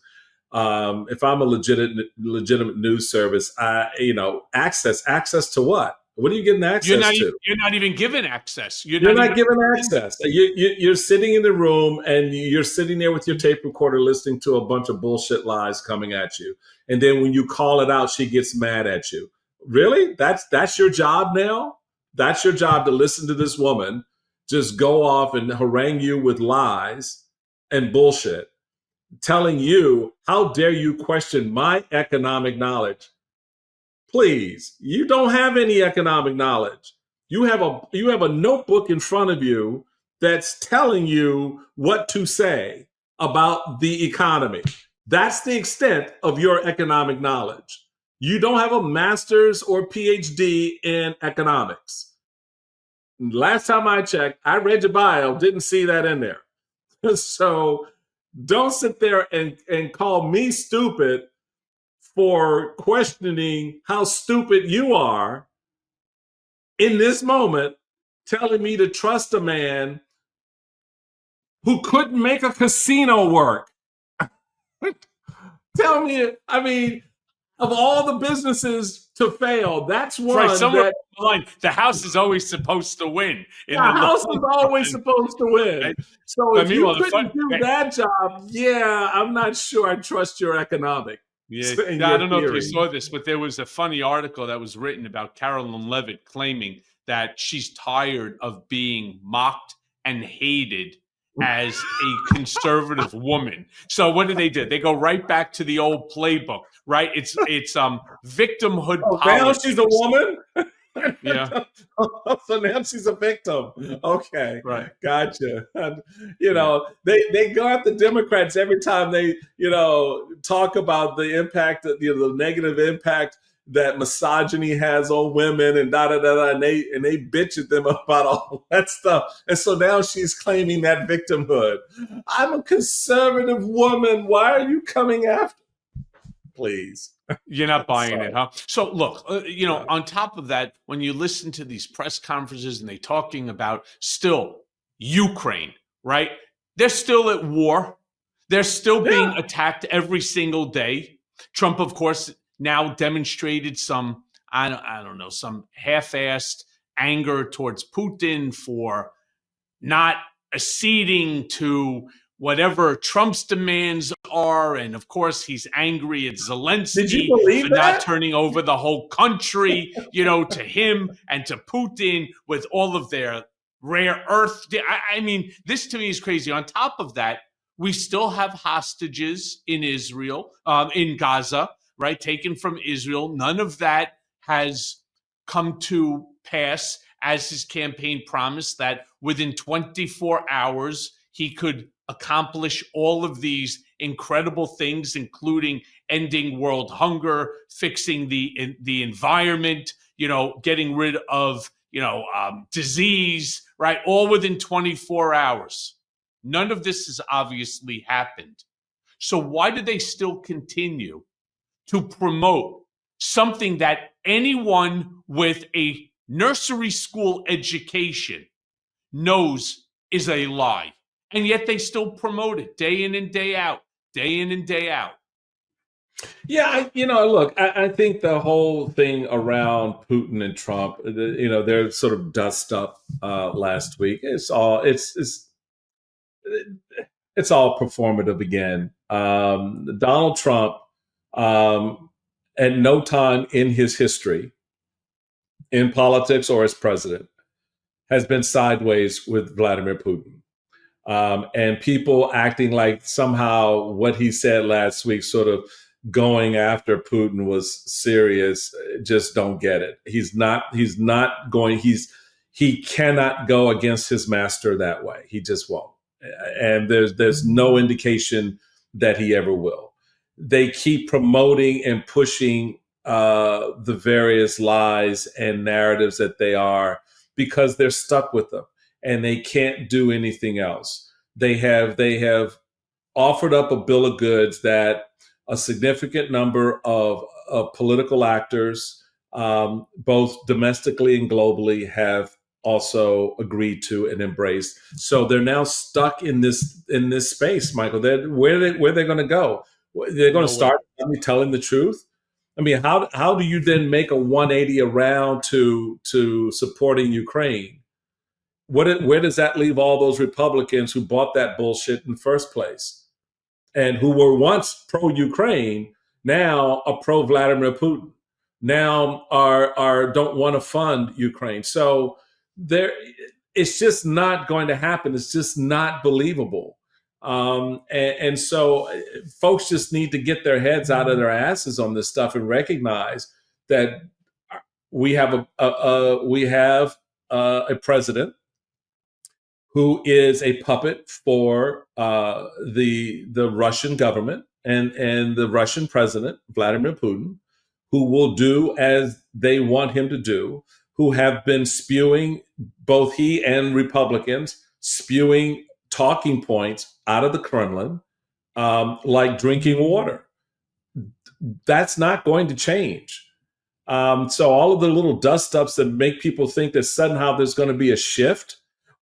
If I'm a legitimate news service, access to what? What are you getting access to? You're not even given access. You're not given access. You're sitting in the room and you're sitting there with your tape recorder listening to a bunch of bullshit lies coming at you. And then when you call it out, she gets mad at you. Really? That's your job now? That's your job, to listen to this woman just go off and harangue you with lies and bullshit, telling you, how dare you question my economic knowledge? Please, you don't have any economic knowledge. You have a notebook in front of you that's telling you what to say about the economy. That's the extent of your economic knowledge. You don't have a master's or PhD in economics. Last time I checked, I read your bio, didn't see that in there. So don't sit there and call me stupid for questioning how stupid you are in this moment, telling me to trust a man who couldn't make a casino work. Tell me, I mean, of all the businesses to fail, that's one. Right, somewhere along the line, the house is always supposed to win. The house is always supposed to win. Right? So if you couldn't do that job, I'm not sure I trust your economic. Yeah, I don't know if you saw this, but there was a funny article that was written about Carolyn Levitt claiming that she's tired of being mocked and hated as a conservative woman. So what do? They go right back to the old playbook, right? It's victimhood politics. Now she's a woman? Yeah. So now she's a victim. Okay. Right. Gotcha. They go at the Democrats every time they, talk about the impact, the negative impact that misogyny has on women and and they bitch at them about all that stuff. And so now she's claiming that victimhood. I'm a conservative woman. Why are you coming after? Please. You're not buying it, huh? So look, on top of that, when you listen to these press conferences and they're talking about still Ukraine, right? They're still at war. They're still being attacked every single day. Trump, of course, now demonstrated some, I don't know, some half-assed anger towards Putin for not acceding to whatever Trump's demands are. And of course, he's angry at Zelensky for not turning over the whole country, to him and to Putin with all of their rare earth. I mean, this to me is crazy. On top of that, we still have hostages in Israel, in Gaza, right? Taken from Israel. None of that has come to pass, as his campaign promised, that within 24 hours, he could accomplish all of these incredible things, including ending world hunger, fixing the environment, getting rid of, disease, right? All within 24 hours. None of this has obviously happened. So why do they still continue to promote something that anyone with a nursery school education knows is a lie? And yet they still promote it day in and day out, day in and day out. Yeah, look, I think the whole thing around Putin and Trump, they're sort of dust up last week. It's all performative again. Donald Trump, at no time in his history, in politics or as president, has been sideways with Vladimir Putin. And people acting like somehow what he said last week, sort of going after Putin, was serious, just don't get it. He cannot go against his master that way. He just won't. And there's no indication that he ever will. They keep promoting and pushing the various lies and narratives that they are, because they're stuck with them. And they can't do anything else. They have offered up a bill of goods that a significant number of political actors, both domestically and globally, have also agreed to and embraced. So they're now stuck in this space, Michael. Where are they going to go? They're going to start telling the truth. I mean, how do you then make a 180 around to supporting Ukraine? Where does that leave all those Republicans who bought that bullshit in the first place and who were once pro-Ukraine, now are pro-Vladimir Putin, now are don't want to fund Ukraine? So there, it's just not going to happen. It's just not believable. And so folks just need to get their heads out of their asses on this stuff and recognize that we have a president who is a puppet for the Russian government and the Russian president, Vladimir Putin, who will do as they want him to do, who have been spewing, both he and Republicans, spewing talking points out of the Kremlin like drinking water. That's not going to change. So all of the little dust-ups that make people think that somehow there's going to be a shift,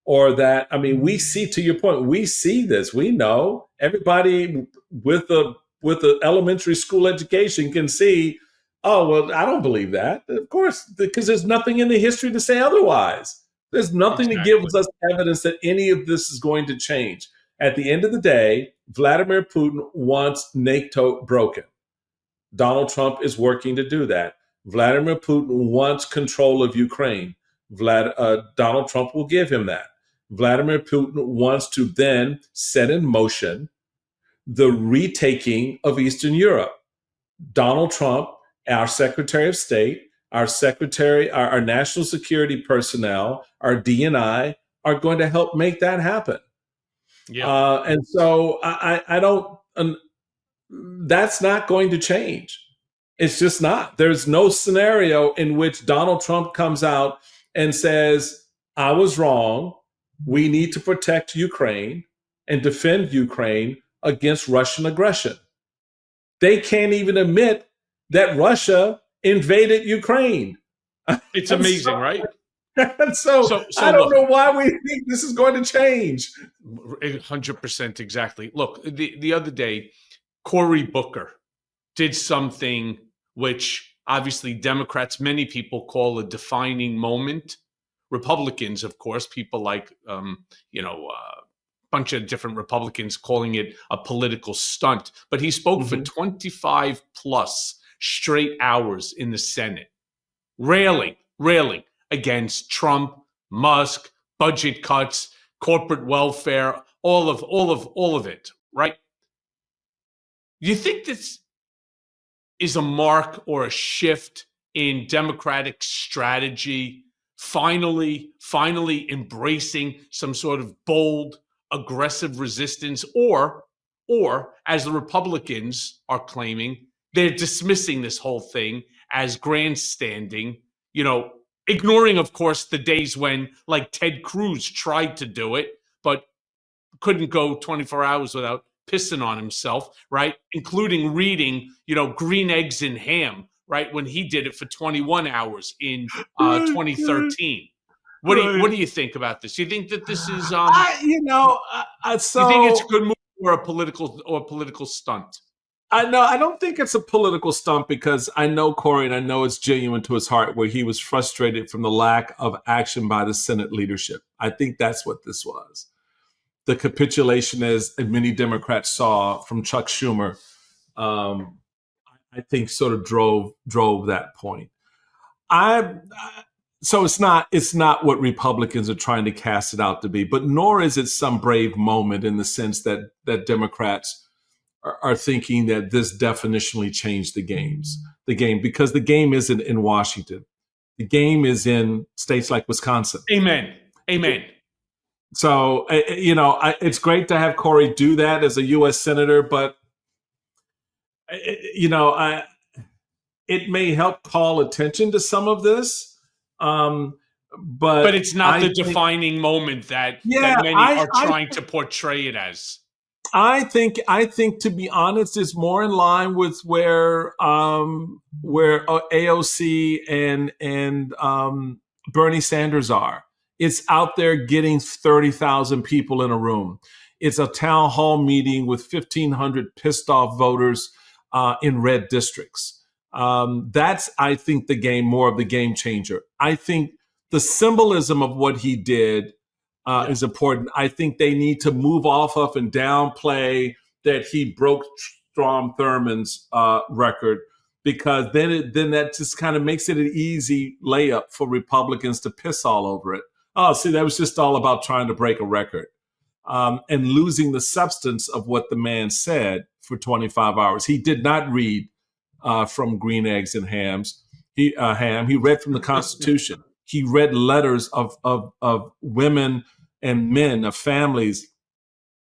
or that, I mean, we see, to your point, we see this. We know, everybody with the elementary school education can see, oh, well, I don't believe that. Of course, because there's nothing in the history to say otherwise. There's nothing to give us evidence that any of this is going to change. At the end of the day, Vladimir Putin wants NATO broken. Donald Trump is working to do that. Vladimir Putin wants control of Ukraine. Donald Trump will give him that. Vladimir Putin wants to then set in motion the retaking of Eastern Europe. Donald Trump, our Secretary of State, our national security personnel, our DNI are going to help make that happen. Yeah. And so I don't, that's not going to change. It's just not. There's no scenario in which Donald Trump comes out and says, I was wrong. We need to protect Ukraine and defend Ukraine against Russian aggression. They can't even admit that Russia invaded Ukraine. It's amazing, right? And so I don't know why we think this is going to change. 100% exactly. Look, the other day, Cory Booker did something which obviously Democrats, many people call a defining moment. Republicans, of course, people like, a bunch of different Republicans calling it a political stunt. But he spoke for 25 plus straight hours in the Senate, railing against Trump, Musk, budget cuts, corporate welfare, all of it, right? You think this is a mark or a shift in Democratic strategy, finally embracing some sort of bold, aggressive resistance, or as the Republicans are claiming, they're dismissing this whole thing as grandstanding, ignoring, of course, the days when, like, Ted Cruz tried to do it, but couldn't go 24 hours without pissing on himself, right? Including reading, Green Eggs and Ham, right? When he did it for 21 hours in 2013. What do you think about this? You think that this is, so you think it's a good move or a political stunt? I don't think it's a political stunt, because I know Cory, and I know it's genuine to his heart, where he was frustrated from the lack of action by the Senate leadership. I think that's what this was. The capitulation, as many Democrats saw from Chuck Schumer, I think sort of drove that point. So it's not what Republicans are trying to cast it out to be, but nor is it some brave moment in the sense that Democrats are thinking that this definitionally changed the game, because the game isn't in Washington. The game is in states like Wisconsin. Amen. So, it's great to have Cory do that as a U.S. Senator, but, it may help call attention to some of this. But it's not the defining moment that many are trying to portray it as. I think, to be honest, it's more in line with where AOC and Bernie Sanders are. It's out there getting 30,000 people in a room. It's a town hall meeting with 1,500 pissed off voters in red districts. That's, I think, more of the game changer. I think the symbolism of what he did is important. I think they need to move off of and downplay that he broke Strom Thurmond's record, because then that just kind of makes it an easy layup for Republicans to piss all over it. Oh, see, that was just all about trying to break a record and losing the substance of what the man said for 25 hours. He did not read from Green Eggs and Hams. He read from the Constitution. He read letters of women and men, of families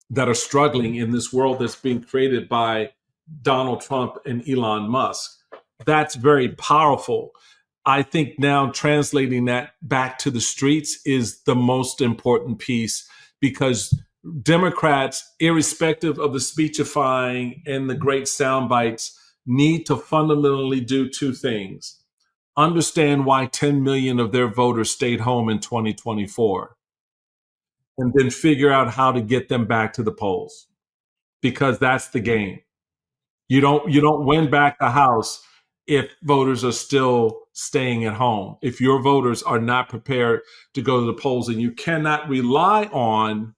that are struggling in this world that's being created by Donald Trump and Elon Musk. That's very powerful. I think now translating that back to the streets is the most important piece, because Democrats, irrespective of the speechifying and the great sound bites, need to fundamentally do two things. Understand why 10 million of their voters stayed home in 2024, and then figure out how to get them back to the polls, because that's the game. You don't win back the House if voters are still staying at home. If your voters are not prepared to go to the polls, and you cannot rely on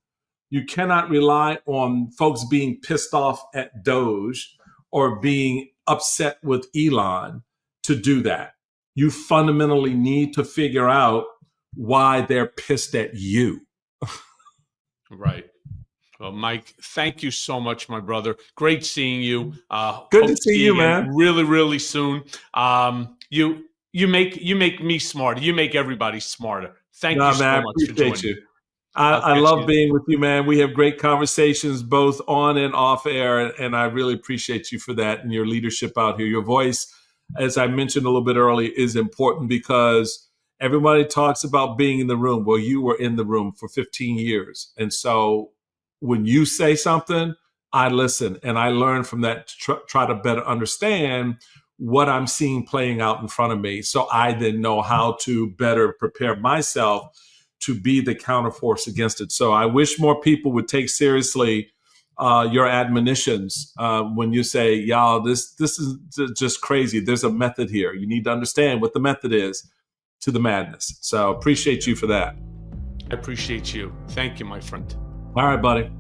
folks being pissed off at Doge or being upset with Elon to do that. You fundamentally need to figure out why they're pissed at you. Right. Well, Mike, thank you so much, my brother. Great seeing you. Good to see you, man. Really, really soon. You make me smarter. You make everybody smarter. Thank you so much for joining me. I love being with you, man. We have great conversations both on and off air, and I really appreciate you for that and your leadership out here. Your voice, as I mentioned a little bit earlier, is important, because everybody talks about being in the room. Well, you were in the room for 15 years. And so when you say something, I listen, and I learn from that to try to better understand what I'm seeing playing out in front of me, so I then know how to better prepare myself to be the counterforce against it. So I wish more people would take seriously your admonitions when you say, y'all, this is just crazy. There's a method here. You need to understand what the method is to the madness. So appreciate you for that. I appreciate you. Thank you, my friend. All right, buddy.